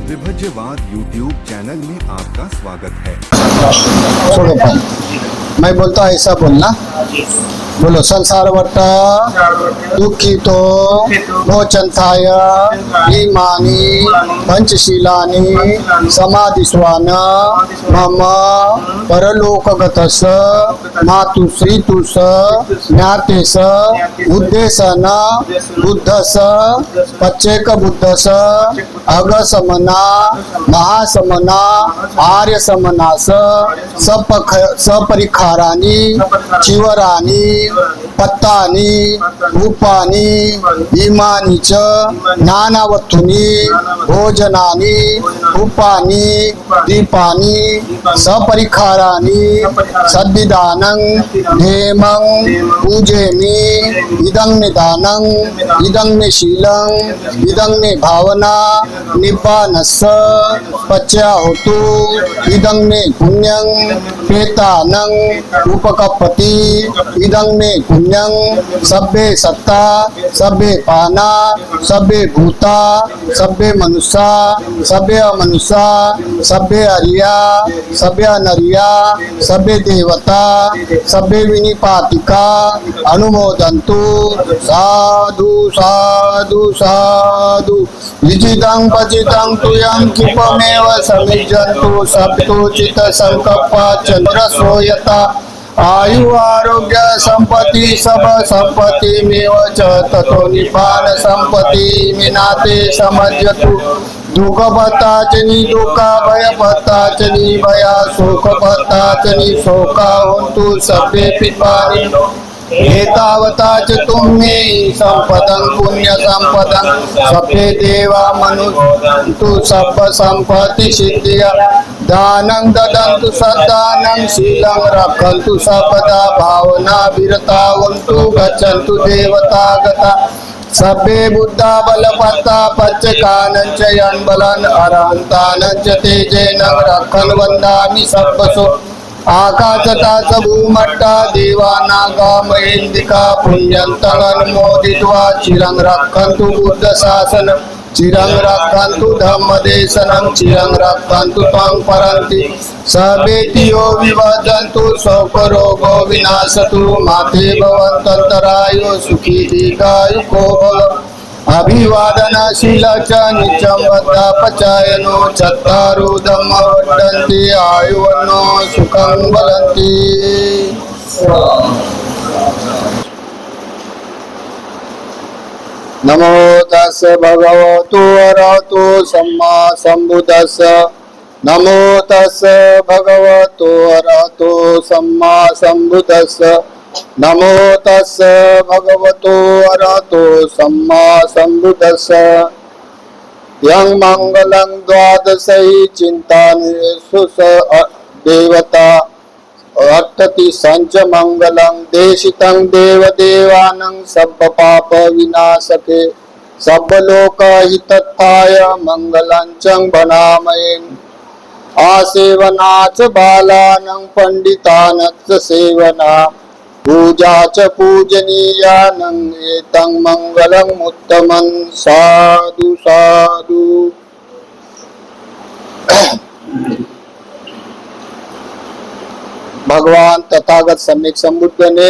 विभज्यवाद YouTube channel में आपका स्वागत है। छोड़ो भाई, मैं बोलता ऐसा बोलना। बोलो संसार वट्टा दुखी तो मोचंथाय इमानी पंचशीलानि समाधिस्वान मम परलोकगतस मातुश्रीतुस ज्ञातेस उद्देशन बुद्धस पच्चेक बुद्धस अगसमना महासमना आर्य समनास सपरिखारानि चिवरानि पत्तानि रूपानि इमानि च ज्ञानवत्थूनि भोजनानि रूपानि दीपानि सपरिखारानि सद्विदानं नेमं पूजेमि इदं निदानं इदं मे शीलं इदं मे भावना निब्बानस्य पच्याहोतु इदं मे पुण्यं पेतानं उपकपति इदं मे पुण्यं सब्बे सत्ता सब्बे पाना सब्बे भूता सब्बे मनुष्या सब्बे अमनुष्या सब्बे अरिया सब्बे अनरिया सब्बे देवता सब्बे विनिपातिका अनुमोदन्तु साधु साधु साधु विजितं पचितं तुयं क्षिपमेव समिज्जन्तु सप्तोचित संकल्प चन्द्रसोयता आयु आरोग्य संपत्ति सब संपत्ति मेव च ततो निपान संपत्ति मिनाते समज्जतु दुख भत्ता च दुख भय भत्ता च भया शोक भत्ता च शोका होन्तु सभ्ये पिपानि एतावता च तुम्हे संपदं पुण्य संपदं सभ्ये देवा मनुष्यन्तु सब संपत्ति सिद्धिया दानं ददन्तु सद्दानं शीलं रक्षन्तु सर्वदा भावना विरतावन्तु गच्छन्तु देवता गता सभ्ये बुद्धा बलपत्ता पच्चकानं च यन्बलं अरहन्तानं च तेजेनं रक्षन् वन्दामि सर्वसो आकाशता च भूमट्टा देवानागा महेन्दिका पुण्यन्तमनुमोदित्वा चिरं रक्षन्तु बुद्धशासनं चिरं रक्षन्तु धम्मदेशनं चिरं रक्षन्तु त्वं परन्ति सवेतियो विवर्धन्तु शोकरोगो विनाशतु माते भवन्तन्तरायो सुखी दीर्घायुको भव अभिवादनशील च नित्यं वद्धापचायनो चत्तारो धम्मा वर्धन्ते आयुवन्नो सुखं बलन्ति। नमो तस्य भगवतो अरहतो सम्मा सम्बुद्धस्य नमो तस्य भगवतो अरहतो सम्मा सम्बुद्धस्य नमो तस्य भगवतो अरहतो सम्मा सम्बुद्धस्य यं मंगलं द्वादशैः चिन्तानेषु देवता अर्थति संच मंगलं देशितं देवदेवानं सर्वपाप विनाशके सर्वलोकहितत्थाय मंगलं च भणामहे आसेवनाच बालानां पंडितानां सेवना पूजा च पूजनीयानं एतं मंगलम् उत्तमं साधु साधु। भगवान तथागत सम्यक संबुद्ध ने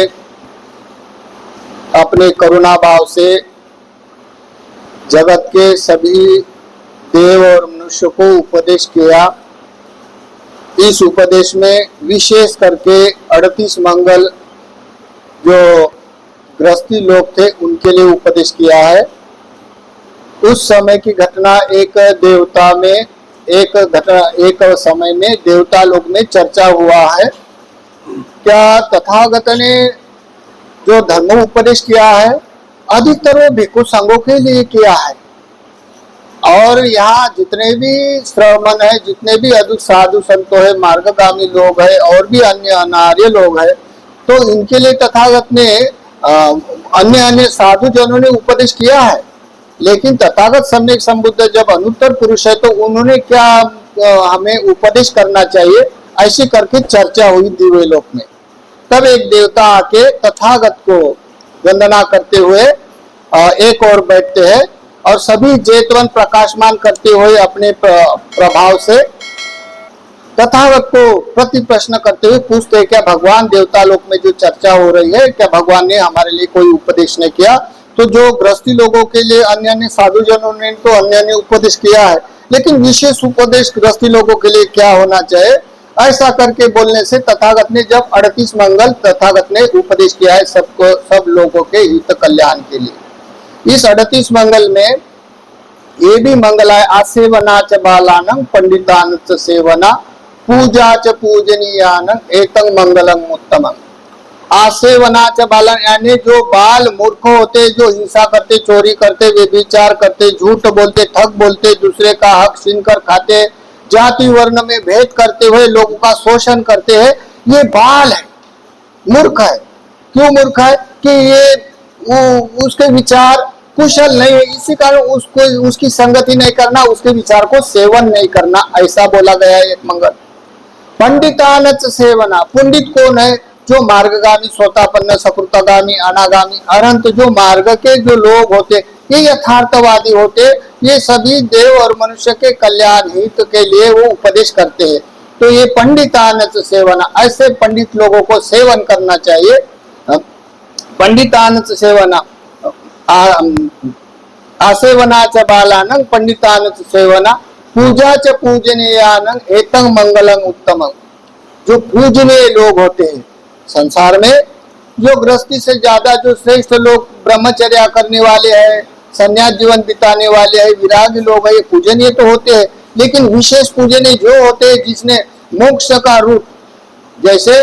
अपने करुणा भाव से जगत के सभी देव और मनुष्य को उपदेश किया। इस उपदेश में विशेष करके 38 मंगल जो गृहस्थी लोग थे उनके लिए उपदेश किया है। उस समय की घटना एक देवता में एक समय में देवता लोग में चर्चा हुआ है। क्या तथागत ने जो धर्म उपदेश किया है अधिकतर वो भिक्षु संघों के लिए किया है, और यहाँ जितने भी श्रमण है, जितने भी अधिक साधु संतो है, मार्गगामी लोग है और भी अन्य अनार्य लोग है, तो इनके लिए तथागत ने अन्य अन्य साधु जनों ने उपदेश किया है। लेकिन तथागत सम्यक संबुद्ध जब अनुत्तर पुरुष है तो उन्होंने क्या हमें उपदेश करना चाहिए, ऐसी करके चर्चा हुई दिव्य लोक में। तब एक देवता आके तथागत को वंदना करते हुए एक और बैठते हैं और सभी जेतवन प्रकाशमान करते हुए अपने प्रभाव से तथागत को प्रति प्रश्न करते हुए पूछते हैं, क्या भगवान देवता लोक में जो चर्चा हो रही है, क्या भगवान ने हमारे लिए कोई उपदेश नहीं किया? तो जो गृहस्थी लोगों के लिए अन्य अन्य साधु जनों ने तो अन्य अन्य उपदेश किया है, लेकिन विशेष उपदेश गृहस्थी लोगों के लिए क्या होना चाहिए? ऐसा करके बोलने से तथागत ने जब 38 मंगल तथागत ने उपदेश किया है सबको, सब लोगों के हित कल्याण के लिए। इस 38 मंगल में ये भी मंगल है, आसेवना च बालानं पंडितान च सेवना पूजा च पूजनीयानं एतं मंगलम उत्तमं। आसेवना च बालन यानी जो बाल मूर्ख होते, जो हिंसा करते, चोरी करते, व्यभिचार करते, झूठ बोलते, ठग बोलते, दूसरे का हक छीन कर खाते, जाति वर्ण में भेद करते हुए लोगों का शोषण करते हैं, ये बाल है, मूर्ख है। क्यों मूर्ख है? कि ये उसके विचार कुशल नहीं है, इसी कारण उसको उसकी संगति नहीं करना, उसके विचार को सेवन नहीं करना, ऐसा बोला गया है एक मंगल। पंडितानच सेवना, पंडित कौन है? जो मार्गगामी, स्वतापन्न, सकृतगामी, अनागामी, अनंत जो मार्ग के जो लोग होते, ये यथार्थवादी होते, ये सभी देव और मनुष्य के कल्याण हित के लिए वो उपदेश करते हैं। तो ये पंडितानच सेवना, ऐसे पंडित लोगों को सेवन करना चाहिए। पंडितानच सेवना आसेवना च बालानं पंडितानच सेवना पूजा च पूजनीयानं एतं मंगलं उत्तमं। जो पूजनीय लोग होते हैं संसार में, जो गृहस्थी से ज्यादा जो श्रेष्ठ लोग ब्रह्मचर्या करने वाले हैं, संन्यास जीवन बिताने वाले हैं, विरागी लोग हैं, ये पूजनीय तो होते हैं, लेकिन विशेष पूजनीय जो होते हैं जिसने मोक्ष का रूप, जैसे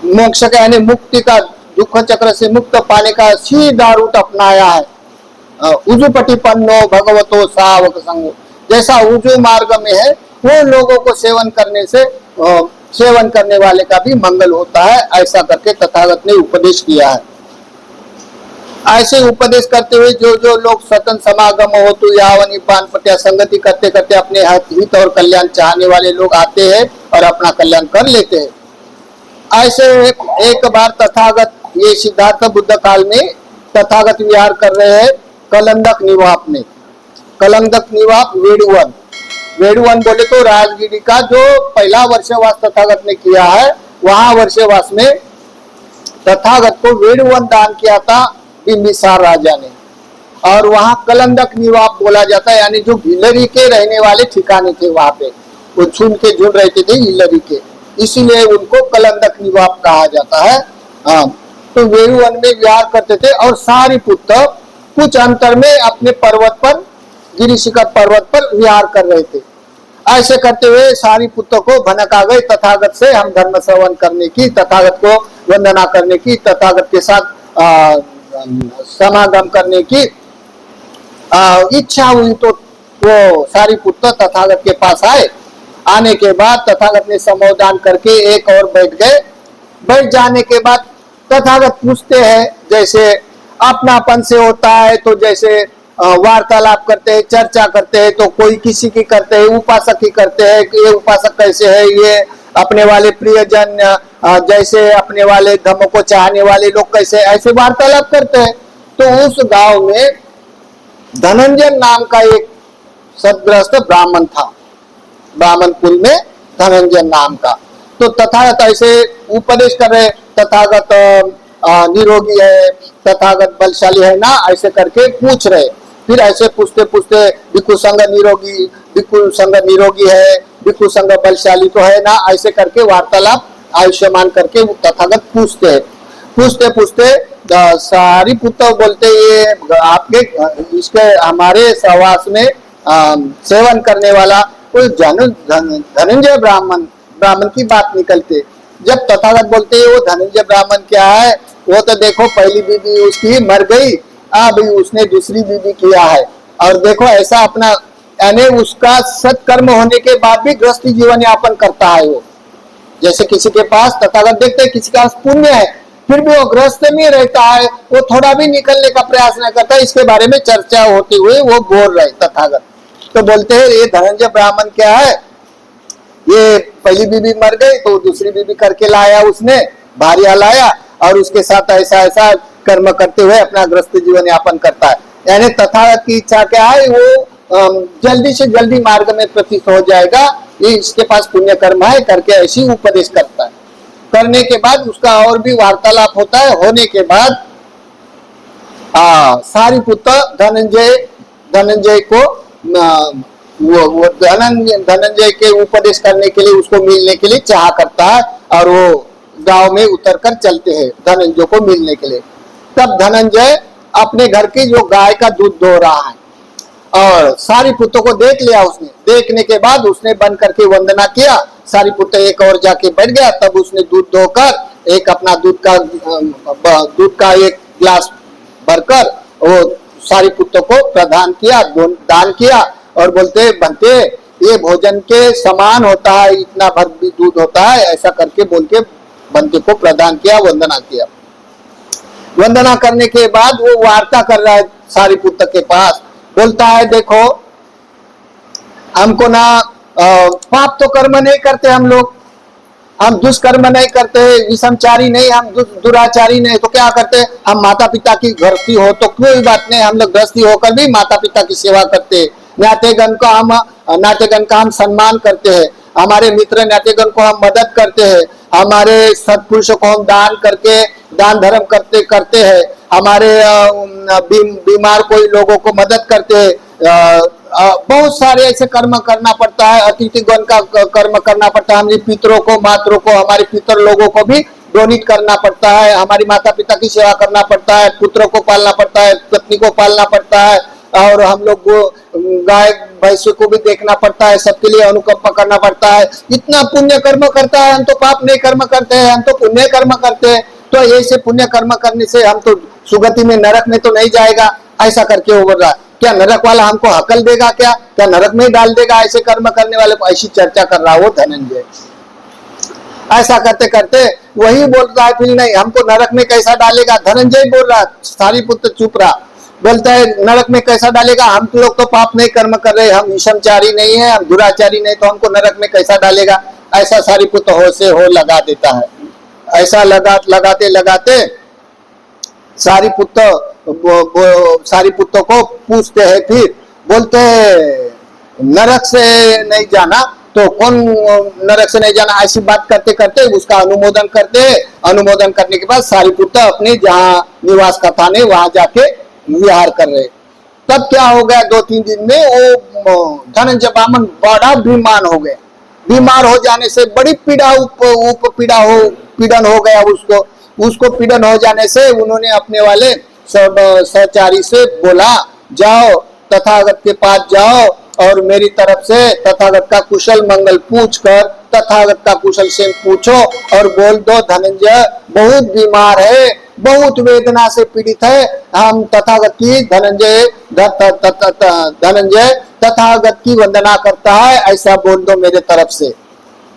मोक्ष का यानी मुक्ति का, दुख चक्र से मुक्त पाने का सीधा रूट अपनाया है। उजुपटिपन्नो भगवतो सावक संगो, जैसा उजु मार्ग में है वो लोगों को सेवन करने से सेवन करने वाले का भी मंगल होता है, ऐसा करके तथागत ने उपदेश किया है। ऐसे उपदेश करते हुए जो जो लोग सतन समागम हो तो यावनी पान पट्या संगति करते करते अपने हित और कल्याण चाहने वाले लोग आते हैं और अपना कल्याण कर लेते हैं। ऐसे एक बार तथागत, ये सिद्धार्थ बुद्ध काल में तथागत विहार कर रहे हैं कलंदक निवाप में। कलंदक निवाप वेड़ुवन, वेड़ुवन बोले तो राजगिरी का जो पहला वर्षवास तथागत ने किया है, वहां वर्षवास में तथागत को वेड़ुवन दान किया था बिंबिसार राजा ने, और वहां कलंदक निवाप बोला जाता है, यानी जो हिलरी के रहने वाले ठिकाने थे, वहां पे वो छुन के जुड़ रहते थे हिलरी के, इसीलिए उनको कलंदक निवाप कहा जाता है। हाँ, तो वेड़ुवन में विहार करते थे और सारी पुत्र कुछ अंतर में अपने पर्वत पर, गिरि शिखर पर्वत पर विहार कर रहे थे। ऐसे करते हुए सारी पुत्र को भनक आ गई तथागत से हम धर्म श्रवण करने की, तथागत को वंदना करने की, तथागत के साथ समागम करने की इच्छा हुई। तो वो सारी पुत्र तथागत के पास आए। आने के बाद तथागत ने समोदान करके एक और बैठ गए। बैठ जाने के बाद तथागत पूछते हैं, जैसे अपनापन से होता है, तो जैसे वार्तालाप करते हैं, चर्चा करते हैं, तो कोई किसी की करते हैं, उपासक की करते हैं कि ये उपासक कैसे है, ये अपने वाले प्रियजन, जैसे अपने वाले धर्म को चाहने वाले लोग कैसे, ऐसे वार्तालाप करते हैं। तो उस गांव में धनंजय नाम का एक सदग्रस्त ब्राह्मण था, ब्राह्मण कुल में धनंजय नाम का। तो तथागत ऐसे उपदेश कर रहे, तथागत निरोगी है, तथागत बलशाली है ना, ऐसे करके पूछ रहे। फिर ऐसे पूछते पूछते भिक्षु संग निरोगी, भिक्षु संग निरोगी है, भिक्षु संग बलशाली तो है ना, ऐसे करके वार्तालाप आयुष्मान करके तथागत पूछते हैं। पूछते पूछते सारी पुत्र बोलते, ये आपके इसके हमारे सहवास में सेवन करने वाला कोई धनंजय ब्राह्मण की बात निकलते। जब तथागत बोलते वो धनंजय ब्राह्मण क्या है, वो तो देखो पहली बीबी उसकी मर गई, अब उसने दूसरी बीबी किया है, और देखो ऐसा अपना, यानी उसका सत्कर्म होने के बाद भी गृहस्थी जीवन यापन करता है वो। जैसे किसी के पास तथागत देखते हैं किसी के पास पुण्य है, फिर भी वो गृहस्थ में रहता है, वो थोड़ा भी निकलने का प्रयास नहीं करता। इसके बारे में चर्चा होते हुए वो बोल रहे तथागत। तो बोलते हैं ये धनंजय ब्राह्मण क्या है, ये पहली बीबी मर गई तो दूसरी बीबी करके लाया उसने, भारिया लाया, और उसके साथ ऐसा ऐसा कर्म करते हुए अपना गृहस्थ जीवन यापन करता है। यानी तथागत की इच्छा क्या है, वो जल्दी से जल्दी मार्ग में प्रतीत हो जाएगा, ये इसके पास पुण्य कर्म है करके ऐसी उपदेश करता है। करने के बाद उसका और भी वार्तालाप होता है। होने के बाद सारिपुत्र धनंजय को वो धनंजय के उपदेश करने के लिए, उसको मिलने के लिए चाह करता है और वो गांव में उतरकर चलते हैं धनंजय को मिलने के लिए। तब धनंजय अपने घर की जो गाय का दूध दो रहा है और सारिपुत्र को देख लिया उसने। देखने के बाद उसने बन करके वंदना किया। सारिपुत्र एक और जाके बैठ गया। तब उसने दूध धोकर एक अपना दूध का एक गिलास भरकर वो सारिपुत्र को प्रदान किया, दान किया और बोलते बनते ये भोजन के समान होता है, इतना भर भी दूध होता है, ऐसा करके बोल के बनते को प्रदान किया, वंदना किया। वंदना करने के बाद वो वार्ता कर रहा है सारिपुत्र के पास। बोलता है देखो हमको ना पाप तो कर्म नहीं करते हम लोग, हम दुष्कर्म नहीं करते, विषमचारी नहीं, हम दुराचारी नहीं, तो क्या करते, हम माता पिता की गृहस्थी हो तो कोई बात नहीं, हम लोग गृहस्थी होकर भी माता पिता की सेवा करते हैं, नातेगण का हम सम्मान करते हैं, हमारे मित्र नातेगण को हम मदद करते हैं, हमारे सत्पुरुषों को हम दान करके दान धर्म करते हैं, हमारे बीमार कोई लोगों को मदद करते हैं। बहुत सारे ऐसे कर्म करना पड़ता है, अतिथिगण का कर्म करना पड़ता है, हमारे पितरों को मातरों को, हमारे पितर लोगों को भी डोनेट करना पड़ता है, हमारी माता पिता की सेवा करना पड़ता है, पुत्रों को पालना पड़ता है, पत्नी को पालना पड़ता है और हम लोग गाय भैंसों को भी देखना पड़ता है, सबके लिए अनुकंपा करना पड़ता है। इतना पुण्य कर्म करता है, हम तो पाप नहीं कर्म करते हैं, हम तो पुण्य कर्म करते हैं। तो ऐसे पुण्य कर्म करने से हम तो सुगति में नरक में तो नहीं जाएगा, ऐसा करके वो बोल रहा है। क्या नरक वाला हमको हकल देगा, क्या नरक में डाल देगा ऐसे कर्म करने वाले को, ऐसी चर्चा कर रहा वो धनंजय। ऐसा करते करते वही बोल रहा है फिर नहीं हमको नरक में कैसा डालेगा, धनंजय बोल रहा, सारिपुत्र चुप रहा। बोलता है नरक में कैसा डालेगा, हम लोग तो पाप नहीं कर्म कर रहे, हम विषमचारी नहीं है, हम दुराचारी नहीं, तो हमको नरक में कैसा डालेगा, ऐसा सारिपुत्र हो से हो लगा देता है। ऐसा लगाते लगाते सारिपुत्र को पूछते हैं, फिर बोलते नरक से नहीं जाना, तो कौन नरक से नहीं जाना, ऐसी बात करते करते उसका अनुमोदन करते। अनुमोदन करने के बाद सारिपुत्र अपने जहाँ निवास का था वहां जाके विहार कर रहे। तब क्या हो गया, 2-3 दिन में वो धनंजय ब्राह्मण बड़ा बीमार हो गया। बीमार हो जाने से बड़ी पीड़न हो गया उसको पीड़न हो जाने से उन्होंने अपने वाले सब सहचारी से बोला जाओ तथागत के पास जाओ और मेरी तरफ से तथागत का कुशल मंगल पूछकर तथागत का कुशल से पूछो और बोल दो धनंजय बहुत बीमार है, बहुत वेदना से पीड़ित है, हम तथागत की धनंजय तथागत की वंदना करता है, ऐसा बोल दो मेरे तरफ से।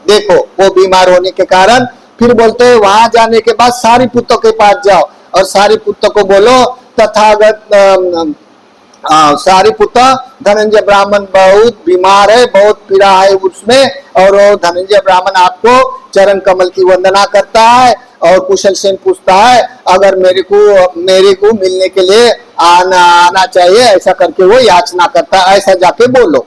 देखो वो बीमार होने के कारण फिर बोलते हैं वहां जाने के बाद सारिपुत्र के पास जाओ और सारिपुत्र को बोलो तथागत सारिपुत्र धनंजय ब्राह्मण बहुत बीमार है, बहुत पीड़ा है उसमें, और वो धनंजय ब्राह्मण आपको चरण कमल की वंदना करता है और कुशल से पूछता है अगर मेरे को मिलने के लिए आना चाहिए, ऐसा करके वो याचना करता है, ऐसा जाके बोलो।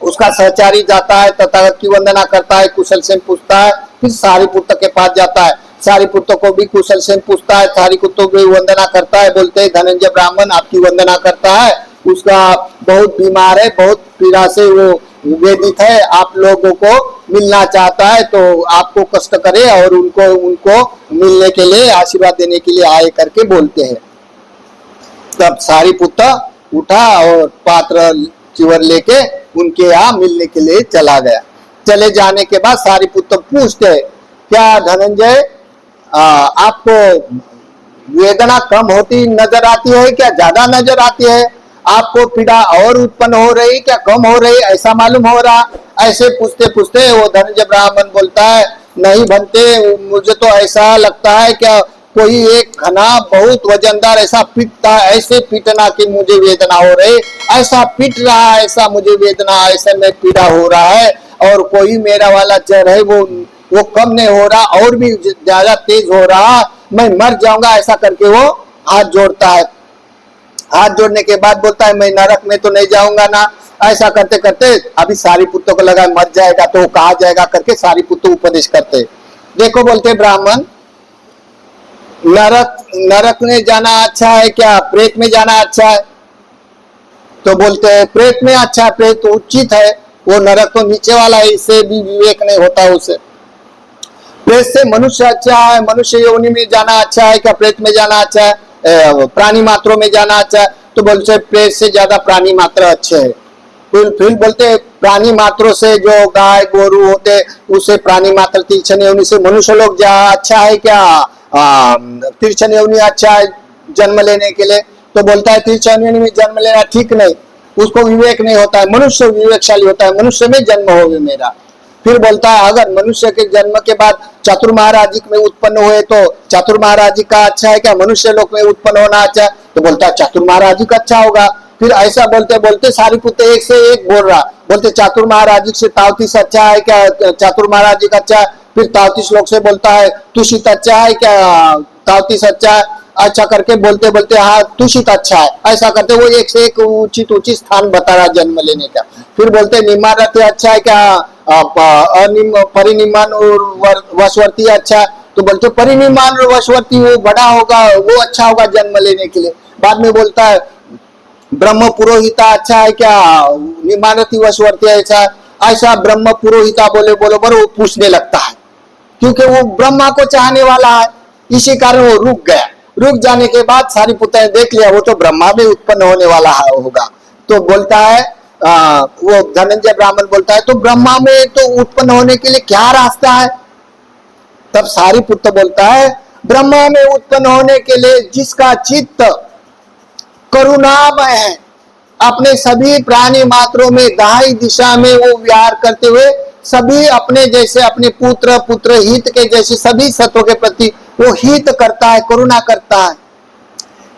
उसका सहचारी जाता है, तथागत की वंदना करता है, कुशल से पूछता है, फिर सारिपुत्र के पास जाता है, सारिपुत्र को भी कुशल से पूछता है, सारिपुत्र को भी वंदना करता है, बोलते हैं धनंजय ब्राह्मण आपकी वंदना करता है, उसका बहुत बीमार है, बहुत पीड़ा से वो वेदित है, आप लोगों को मिलना चाहता है, तो आपको कष्ट करे और उनको मिलने के लिए आशीर्वाद देने के लिए आए करके बोलते हैं। तब सारिपुत्र उठा और पात्र चिवर लेके उनके यहाँ मिलने के लिए चला गया। चले जाने के बाद सारिपुत्र पूछते हैं क्या धनंजय आपको वेदना कम होती नजर आती है, क्या ज्यादा नजर आती है, आपको पीड़ा और उत्पन्न हो रही क्या कम हो रही, ऐसा मालूम हो रहा। ऐसे पूछते पूछते वो धनंजय ब्राह्मण बोलता है नहीं बनते, मुझे तो ऐसा लगता है क्या कोई एक घना बहुत वजनदार ऐसा पीटता है, ऐसे पीटना कि मुझे वेदना हो रही, ऐसा पीट रहा है, ऐसा मुझे वेदना, ऐसा में पीड़ा हो रहा है, और कोई मेरा वाला जड़ है वो कम नहीं हो रहा और भी ज्यादा तेज हो रहा, मैं मर जाऊंगा, ऐसा करके वो हाथ जोड़ता है। हाथ जोड़ने के बाद बोलता है मैं नरक में तो नहीं जाऊंगा ना। ऐसा करते करते अभी सारिपुत्र को लगा मर जाएगा तो वो कहा जाएगा करके सारिपुत्र उपदेश करते। देखो बोलते ब्राह्मण, नरक में जाना अच्छा है क्या प्रेत में जाना अच्छा है? तो बोलते हैं प्रेत में अच्छा है, प्रेत तो उचित है, वो नरक तो नीचे वाला है, इससे भी विवेक नहीं होता उसे। प्रेत से मनुष्य अच्छा है, मनुष्य योनि में जाना अच्छा है क्या प्रेत में जाना अच्छा है, प्राणी मात्रों में जाना अच्छा है? तो बोलते प्रेत से ज्यादा प्राणी मात्र अच्छे है। फिर बोलते प्राणी मात्रों से जो गाय गोरू होते उसे प्राणी मात्र तीक्ष्ण योनि से मनुष्य लोग जा अच्छा है क्या तीक्ष्ण योनि अच्छा है जन्म लेने के लिए? तो बोलता है तीक्ष्ण योनि में जन्म लेना ठीक नहीं, उसको विवेक नहीं होता है, मनुष्य विवेकशाली होता है, मनुष्य में जन्म होवे मेरा। फिर बोलता है अगर मनुष्य के जन्म के बाद चातुर्महाराजिक में उत्पन्न हुए तो चातुर्महाराजिक का अच्छा है क्या मनुष्य लोक में उत्पन्न होना अच्छा है? तो बोलता है चातुर्महाराजिक अच्छा होगा। फिर ऐसा बोलते बोलते सारिपुत्र एक से एक बोल रहा, बोलते चातुर्महाराजिक से तावतीस अच्छा है क्या चातुर्महाराजिक अच्छा है? फिर तावतीस लोग से बोलता है तुषित अच्छा है क्या तावतीस अच्छा है? अच्छा करके बोलते बोलते हाँ तुषित अच्छा है, ऐसा करते वो एक से एक उचित उचित स्थान बता रहा जन्म लेने का। फिर बोलते निम्नारथ अच्छा है क्या परिनिमान और वशवर्ती अच्छा है? तो बोलते परिनिमान और वशवर्ती वो बड़ा होगा, वो अच्छा होगा जन्म लेने के लिए। बाद में बोलता है ब्रह्म पुरोहिता अच्छा है क्या निमानती वशवर्ती अच्छा है? ऐसा ब्रह्म पुरोहिता बोले बोलो बरो वो पूछने लगता है, क्योंकि वो ब्रह्मा को चाहने वाला है, इसी कारण वो रुक गया। रुक जाने के बाद सारिपुत्र ने देख लिया वो तो ब्रह्मा में उत्पन्न होने वाला है होगा। तो बोलता है वो धनंजय ब्राह्मण बोलता है तो ब्रह्मा में तो उत्पन्न होने के लिए क्या रास्ता है? तब सारिपुत्र बोलता है ब्रह्मा में उत्पन्न होने के लिए जिसका चित्त करुणामय है, अपने सभी प्राणी मात्रों में दाहिनी दिशा में वो विहार करते हुए सभी अपने जैसे अपने पुत्र पुत्र हित के जैसे सभी सत्वों के प्रति वो हित करता है, करुणा करता है।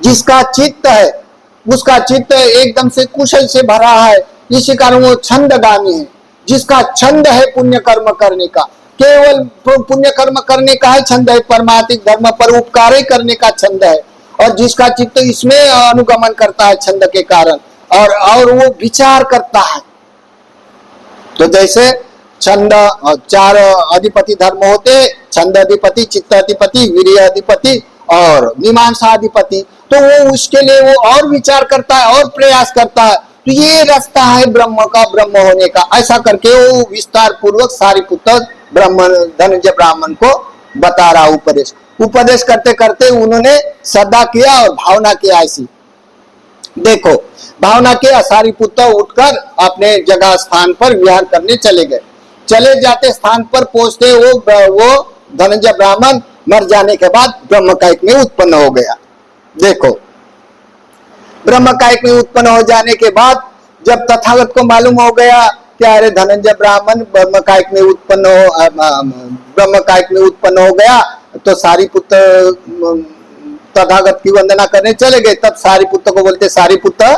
जिसका चित्त है उसका चित्त एकदम से कुशल से भरा है, इसी कारण वो छंदगामी है। जिसका छंद है पुण्य कर्म करने का, केवल पुण्य कर्म करने का है छंद है, परमार्थिक धर्म पर उपकार ही करने का छंद है। और जिसका चित्त इसमें अनुगमन करता है छंद के कारण और वो विचार करता है। तो जैसे छंद चार अधिपति धर्म होते, छंद अधिपति, चित्त अधिपति, वीर्य अधिपति और मीमांसा अधिपति। तो वो उसके लिए वो और विचार करता है और प्रयास करता है। तो ये रास्ता है ब्रह्म का, ब्रह्म होने का। ऐसा करके वो विस्तार पूर्वक सारिपुत्र धनंजय ब्राह्मण को बता रहा उपदेश करते करते उन्होंने श्रद्धा किया और भावना किया। ऐसी देखो भावना किया, सारिपुत्र उठकर अपने जगह स्थान पर विहार करने चले गए। चले जाते स्थान पर पहुंचते वो धनंजय ब्राह्मण मर जाने के बाद ब्रह्मकायिक में उत्पन्न हो गया। देखो ब्रह्मकायिक में उत्पन्न हो जाने के बाद जब तथागत को मालूम हो गया कि अरे धनंजय ब्राह्मण ब्रह्मकायिक में उत्पन्न हो गया, तो सारिपुत्र तथागत की वंदना करने चले गए। तब सारिपुत्र को बोलते सारिपुत्र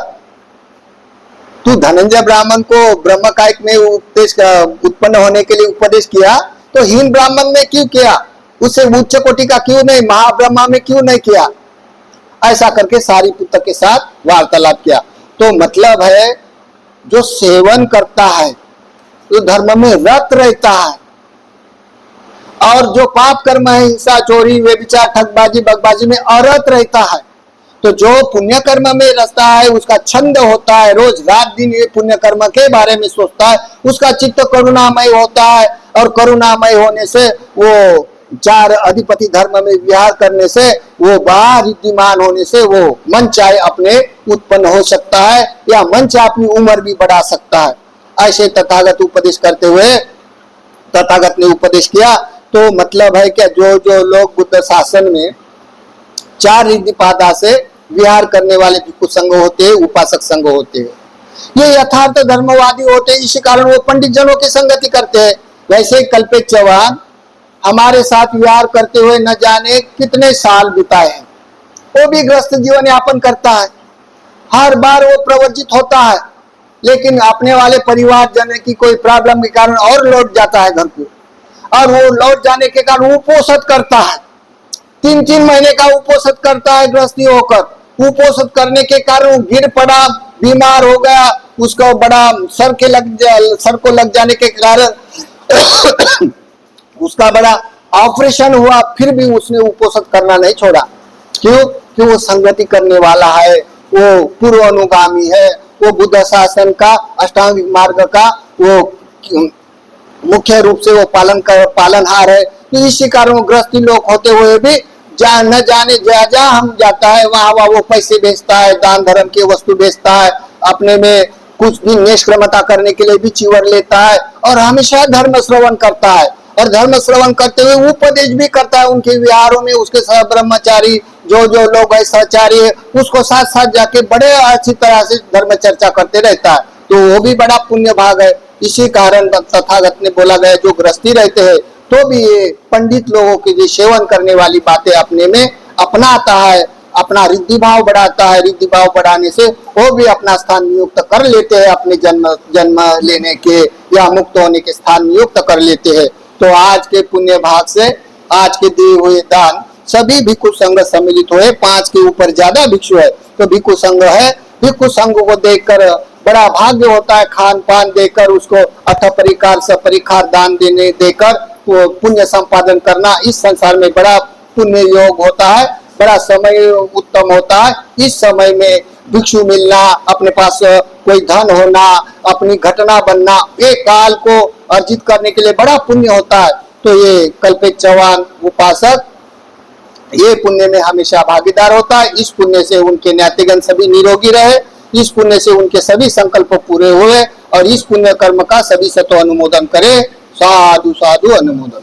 तू धनंजय ब्राह्मण को ब्रह्मकायिक में उत्पन्न होने के लिए उपदेश किया, तो हीन ब्राह्मण में क्यों किया? उससे उच्च कोटि का क्यों नहीं, महाब्रह्मा में क्यों नहीं किया? ऐसा करके सारिपुत्र के साथ वार्तालाप किया। तो मतलब है जो सेवन करता है, जो धर्म में रत रहता है, और जो पाप कर्म है हिंसा चोरी व्यभिचार ठगबाजी बगबाजी में अरत रहता है, तो जो पुण्य कर्म में रचता है उसका छंद होता है, रोज रात दिन ये पुण्य कर्म के बारे में सोचता है, उसका चित्त करुणामय होता है। और करुणामय होने से वो चार अधिपति धर्म में विहार करने से वो बाहर रिद्धिमान होने से वो मन चाहे अपने उत्पन्न हो सकता है या मन चाहे अपनी उम्र भी बढ़ा सकता है। ऐसे तथागत उपदेश करते हुए तथागत ने उपदेश किया। तो मतलब है कि जो जो लोग बुद्ध शासन में चार रिद्धिपादा से विहार करने वाले भिक्षु संघ होते हैं, उपासक संघ होते हैं, ये यथार्थ धर्मवादी होते हैं, इसी कारण वो पंडित जनों की संगति करते हैं। वैसे कल्पेश चौहान हमारे साथ विहार करते हुए न जाने कितने साल बिताए हैं, वो भी ग्रस्त जीवन यापन करता है। हर बार वो प्रवर्जित होता है, लेकिन अपने वाले परिवार जन की कोई प्रॉब्लम के कारण और लौट जाता है घर को, और वो लौट जाने के कारण वो पोषण करता है। 3-3 महीने का उपोषण करता है गृहस्थी होकर। उपोषण करने के कारण वो गिर पड़ा, बीमार हो गया, उसको बड़ा सर को लग जाने के कारण उसका बड़ा ऑपरेशन हुआ, फिर भी उसने उपोषण करना नहीं छोड़ा। क्यों? कि वो संगति करने वाला है, वो पूर्व अनुगामी है, वो बुद्ध शासन का अष्टांगिक मार्ग का वो मुख्य रूप से वो पालनहार है। तो इसी कारण वो गृहस्थी लोग होते हुए भी न जाने जहाँ हम जाता है वहां वो पैसे बेचता है, दान धर्म की वस्तु बेचता है, अपने में कुछ दिन निष्क्रमता करने के लिए भी चीवर लेता है, और हमेशा धर्म श्रवण करता है, और धर्म श्रवण करते हुए उपदेश भी करता है उनके विहारों में। उसके साथ ब्रह्मचारी जो लोग है सहचारी है, उसको साथ साथ जाके बड़े अच्छी तरह से धर्म चर्चा करते रहता है। तो वो भी बड़ा पुण्य भाग है। इसी कारण तथागत ने बोला गया जो गृहस्थी रहते हैं तो भी ये पंडित लोगों के जो सेवन करने वाली बातें अपने में अपनाता है, अपना रिद्धि भाव बढ़ाता है। रिद्धि भाव बढ़ाने से वो भी अपना स्थान नियुक्त कर लेते हैं, अपने जन्म लेने के या मुक्त होने के स्थान नियुक्त कर लेते हैं। तो आज के पुण्य भाग से आज के दिए हुए दान सभी भिक्षु संघ सम्मिलित हुए, 5 के ऊपर ज्यादा भिक्षु है तो भिक्षु संघ है। भिक्षु संघ को देखकर बड़ा भाग्य होता है, खान पान देकर उसको अथ परिकार सपरिकार दान देकर वो पुण्य संपादन करना इस संसार में बड़ा पुण्य योग होता है, बड़ा समय उत्तम होता है। इस समय में भिक्षु मिलना, अपने पास कोई धन होना, अपनी घटना बनना, ये काल को अर्जित करने के लिए बड़ा पुण्य होता है। तो ये कल्पित चौहान उपासक ये पुण्य में हमेशा भागीदार होता है। इस पुण्य से उनके ज्ञातिगण सभी निरोगी रहे, इस पुण्य से उनके सभी संकल्प पूरे हुए, और इस पुण्य कर्म का सभी सतो अनुमोदन करे। साधु साधु अनुमोदन।